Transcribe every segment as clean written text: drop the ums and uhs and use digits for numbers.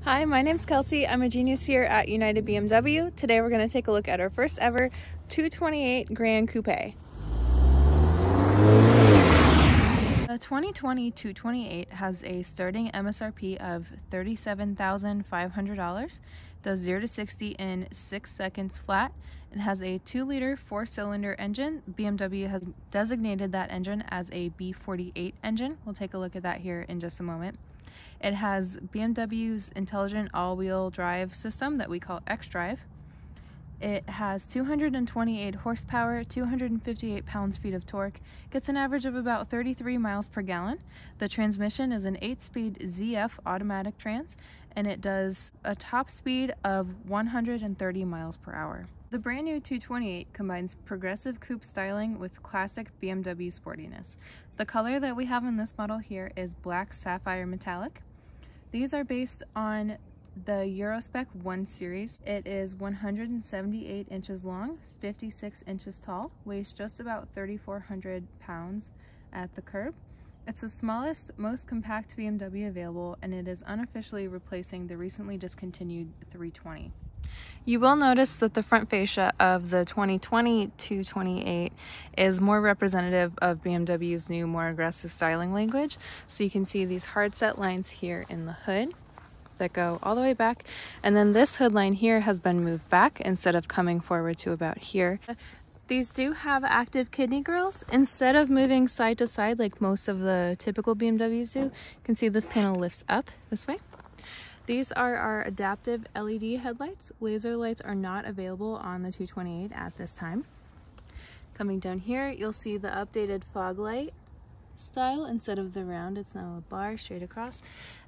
Hi, my name's Kelsey. I'm a genius here at United BMW. Today we're going to take a look at our first ever 228 Gran Coupe. The 2020 228 has a starting MSRP of $37,500, does 0 to 60 in 6 seconds flat. It has a 2-liter 4-cylinder engine. BMW has designated that engine as a B48 engine. We'll take a look at that here in just a moment. It has BMW's intelligent all-wheel drive system that we call xDrive. It has 228 horsepower, 258 pounds-feet of torque, gets an average of about 33 miles per gallon. The transmission is an 8-speed ZF automatic trans, and it does a top speed of 130 miles per hour. The brand new 228 combines progressive coupe styling with classic BMW sportiness. The color that we have in this model here is black sapphire metallic. These are based on the Eurospec 1 series. It is 178 inches long, 56 inches tall, weighs just about 3,400 pounds at the curb. It's the smallest, most compact BMW available, and it is unofficially replacing the recently discontinued 320. You will notice that the front fascia of the 2020 228 is more representative of BMW's new, more aggressive styling language. So you can see these hard set lines here in the hood that go all the way back, and then this hood line here has been moved back instead of coming forward to about here. These do have active kidney grills. Instead of moving side to side like most of the typical BMWs do, you can see this panel lifts up this way. These are our adaptive LED headlights. Laser lights are not available on the 228 at this time. Coming down here, you'll see the updated fog light style. Instead of the round, it's now a bar straight across.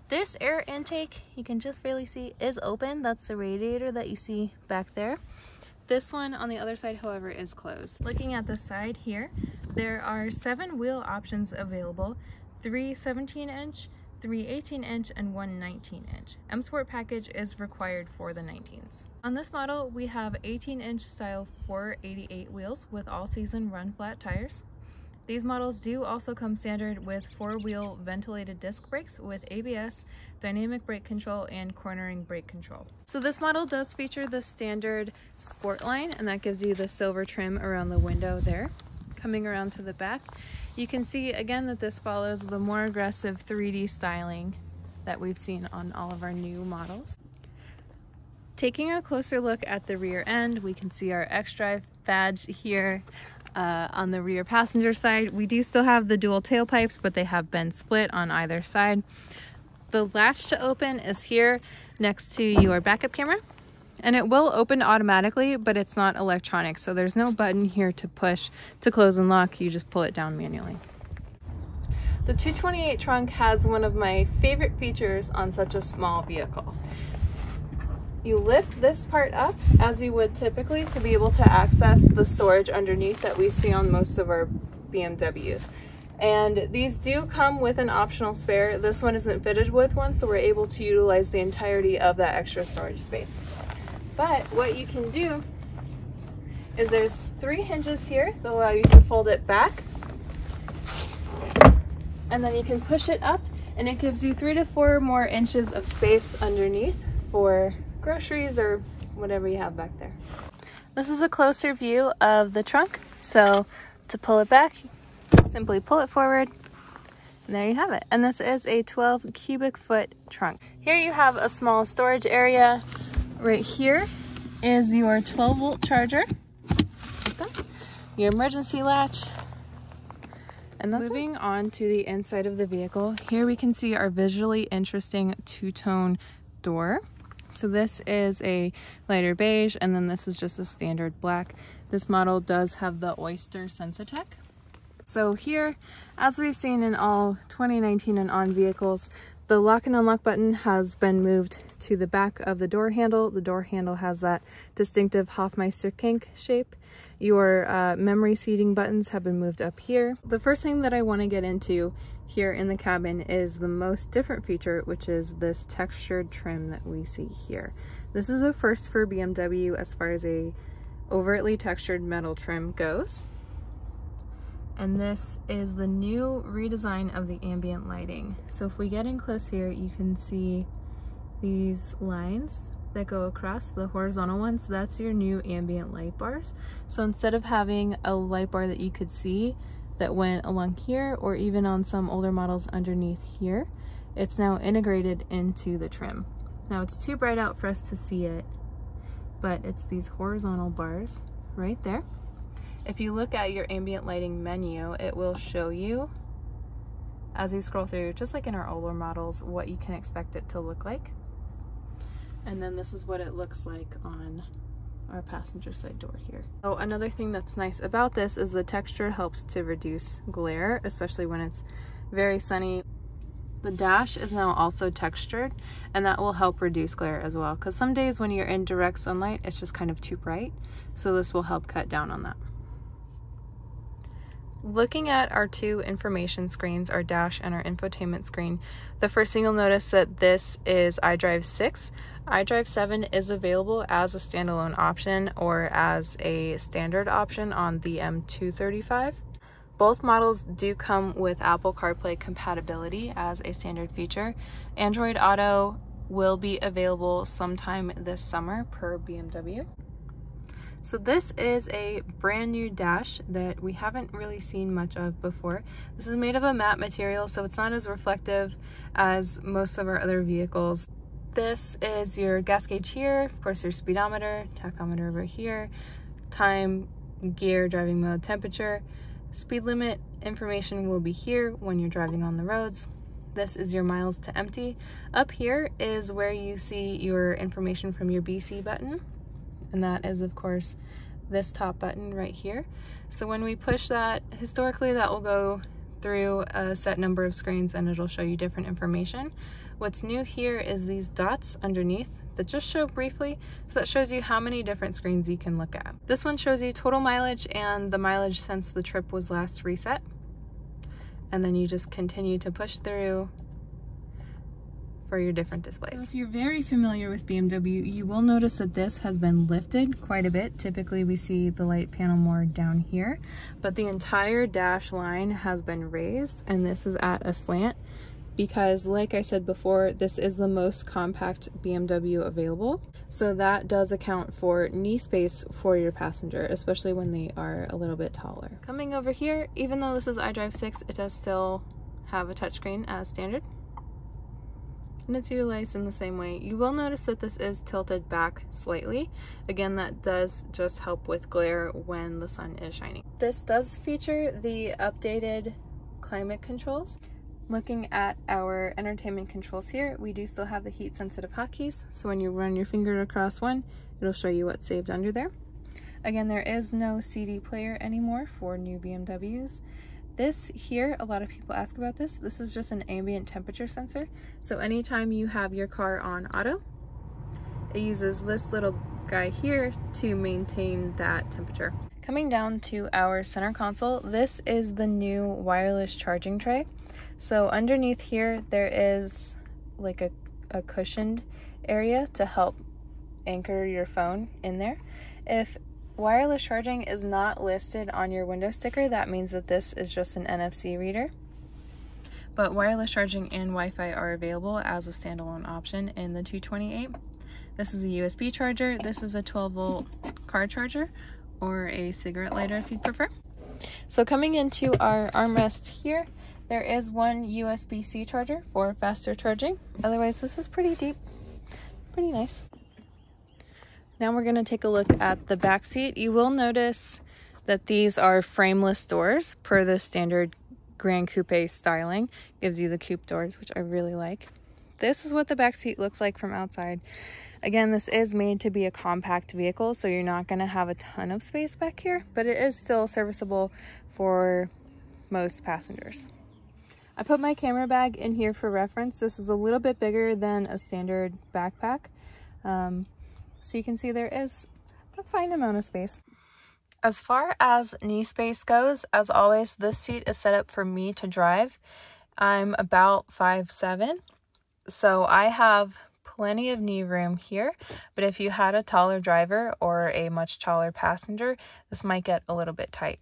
This air intake, you can just barely see, is open. That's the radiator that you see back there. This one on the other side, however, is closed. Looking at the side here, there are 7 wheel options available, 3 17-inch, 3 18-inch, and 1 19-inch. M Sport package is required for the 19s. On this model, we have 18-inch style 488 wheels with all-season run-flat tires. These models do also come standard with 4-wheel ventilated disc brakes with ABS, dynamic brake control, and cornering brake control. So this model does feature the standard Sport line, and that gives you the silver trim around the window there. Coming around to the back, you can see again that this follows the more aggressive 3D styling that we've seen on all of our new models. Taking a closer look at the rear end, we can see our xDrive badge here. On the rear passenger side, we do still have the dual tailpipes, but they have been split on either side. The latch to open is here next to your backup camera, and it will open automatically, but it's not electronic, so there's no button here to push to close and lock. You just pull it down manually. The 228 trunk has one of my favorite features on such a small vehicle. You lift this part up as you would typically to be able to access the storage underneath that we see on most of our BMWs. And these do come with an optional spare. This one isn't fitted with one, so we're able to utilize the entirety of that extra storage space. But what you can do is there's 3 hinges here that allow you to fold it back, and then you can push it up, and it gives you 3 to 4 more inches of space underneath for groceries or whatever you have back there. This is a closer view of the trunk. So to pull it back, simply pull it forward, and there you have it. And this is a 12 cubic foot trunk. Here you have a small storage area. Right here is your 12-volt charger, your emergency latch, and that's moving on to the inside of the vehicle. Here we can see our visually interesting two-tone door. So this is a lighter beige, and then this is just a standard black. This model does have the Oyster Sensitech. So here, as we've seen in all 2019 and on vehicles, the lock and unlock button has been moved to the back of the door handle. The door handle has that distinctive Hofmeister kink shape. Your memory seating buttons have been moved up here. The first thing that I want to get into here in the cabin is the most different feature, which is this textured trim that we see here. This is the first for BMW as far as a overtly textured metal trim goes. And this is the new redesign of the ambient lighting. So if we get in close here, you can see these lines that go across, the horizontal ones, that's your new ambient light bars. So instead of having a light bar that you could see that went along here, or even on some older models underneath here, it's now integrated into the trim. Now it's too bright out for us to see it, but it's these horizontal bars right there. If you look at your ambient lighting menu, it will show you, as you scroll through, just like in our older models, what you can expect it to look like. And then this is what it looks like on our passenger side door here. So another thing that's nice about this is the texture helps to reduce glare, especially when it's very sunny. The dash is now also textured, and that will help reduce glare as well, because some days when you're in direct sunlight, it's just kind of too bright. So this will help cut down on that. Looking at our two information screens, our dash and our infotainment screen, the first thing you'll notice that this is iDrive 6. iDrive 7 is available as a standalone option or as a standard option on the M235. Both models do come with Apple CarPlay compatibility as a standard feature. Android Auto will be available sometime this summer per BMW. So this is a brand new dash that we haven't really seen much of before. This is made of a matte material, so it's not as reflective as most of our other vehicles. This is your gas gauge here, of course your speedometer, tachometer over here, time, gear, driving mode, temperature. Speed limit information will be here when you're driving on the roads. This is your miles to empty. Up here is where you see your information from your BC button. And that is, of course, this top button right here. So when we push that, historically that will go through a set number of screens and it'll show you different information. What's new here is these dots underneath that just show briefly, so that shows you how many different screens you can look at. This one shows you total mileage and the mileage since the trip was last reset. And then you just continue to push through for your different displays. So if you're very familiar with BMW, you will notice that this has been lifted quite a bit. Typically we see the light panel more down here, but the entire dash line has been raised, and this is at a slant because, like I said before, this is the most compact BMW available. So that does account for knee space for your passenger, especially when they are a little bit taller. Coming over here, even though this is iDrive 6, it does still have a touchscreen as standard. And it's utilized in the same way. You will notice that this is tilted back slightly. Again, that does just help with glare when the sun is shining. This does feature the updated climate controls. Looking at our entertainment controls here, we do still have the heat sensitive hotkeys. So when you run your finger across one, it'll show you what's saved under there. Again, there is no CD player anymore for new BMWs. This here, a lot of people ask about this. This is just an ambient temperature sensor. So anytime you have your car on auto, it uses this little guy here to maintain that temperature. Coming down to our center console, this is the new wireless charging tray. So underneath here, there is like a cushioned area to help anchor your phone in there. If wireless charging is not listed on your window sticker, that means that this is just an NFC reader. But wireless charging and Wi-Fi are available as a standalone option in the 228. This is a USB charger. This is a 12-volt car charger or a cigarette lighter if you prefer. So coming into our armrest here, there is one USB-C charger for faster charging. Otherwise, this is pretty deep, pretty nice. Now we're going to take a look at the back seat. You will notice that these are frameless doors per the standard Gran Coupe styling. Gives you the coupe doors, which I really like. This is what the back seat looks like from outside. Again, this is made to be a compact vehicle, so you're not going to have a ton of space back here, but it is still serviceable for most passengers. I put my camera bag in here for reference. This is a little bit bigger than a standard backpack. So you can see there is a fine amount of space. As far as knee space goes, as always, this seat is set up for me to drive. I'm about 5'7", so I have plenty of knee room here, but if you had a taller driver or a much taller passenger, this might get a little bit tight.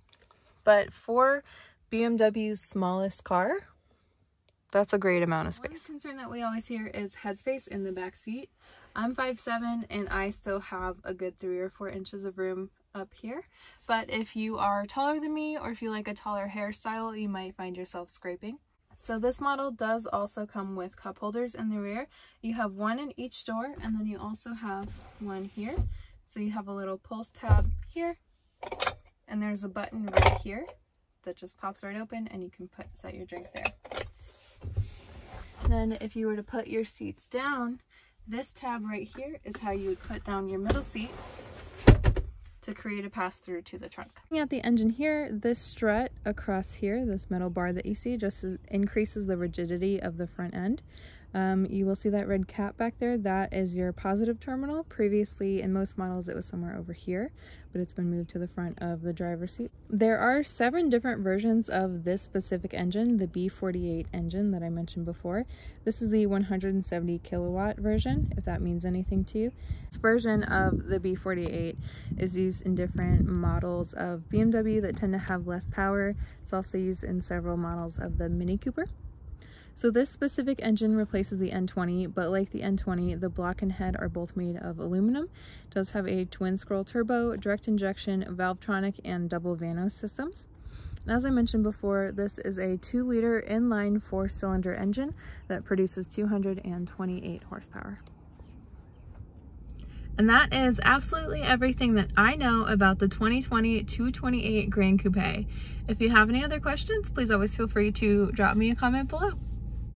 But for BMW's smallest car, that's a great amount of space. One concern that we always hear is headspace in the back seat. I'm 5'7" and I still have a good 3 or 4 inches of room up here. But if you are taller than me, or if you like a taller hairstyle, you might find yourself scraping. So this model does also come with cup holders in the rear. You have one in each door, and then you also have one here. So you have a little pulse tab here, and there's a button right here that just pops right open, and you can set your drink there. Then if you were to put your seats down, this tab right here is how you would put down your middle seat to create a pass-through to the trunk. Looking at the engine here, this strut across here, this metal bar that you see, just increases the rigidity of the front end. You will see that red cap back there. That is your positive terminal. Previously, in most models, it was somewhere over here, but it's been moved to the front of the driver's seat. There are 7 different versions of this specific engine, the B48 engine that I mentioned before. This is the 170 kilowatt version, if that means anything to you. This version of the B48 is used in different models of BMW that tend to have less power. It's also used in several models of the Mini Cooper. So this specific engine replaces the N20, but like the N20, the block and head are both made of aluminum. It does have a twin scroll turbo, direct injection, Valvetronic, and double Vanos systems. And as I mentioned before, this is a 2-liter inline 4-cylinder engine that produces 228 horsepower. And that is absolutely everything that I know about the 2020 228 Gran Coupe. If you have any other questions, please always feel free to drop me a comment below.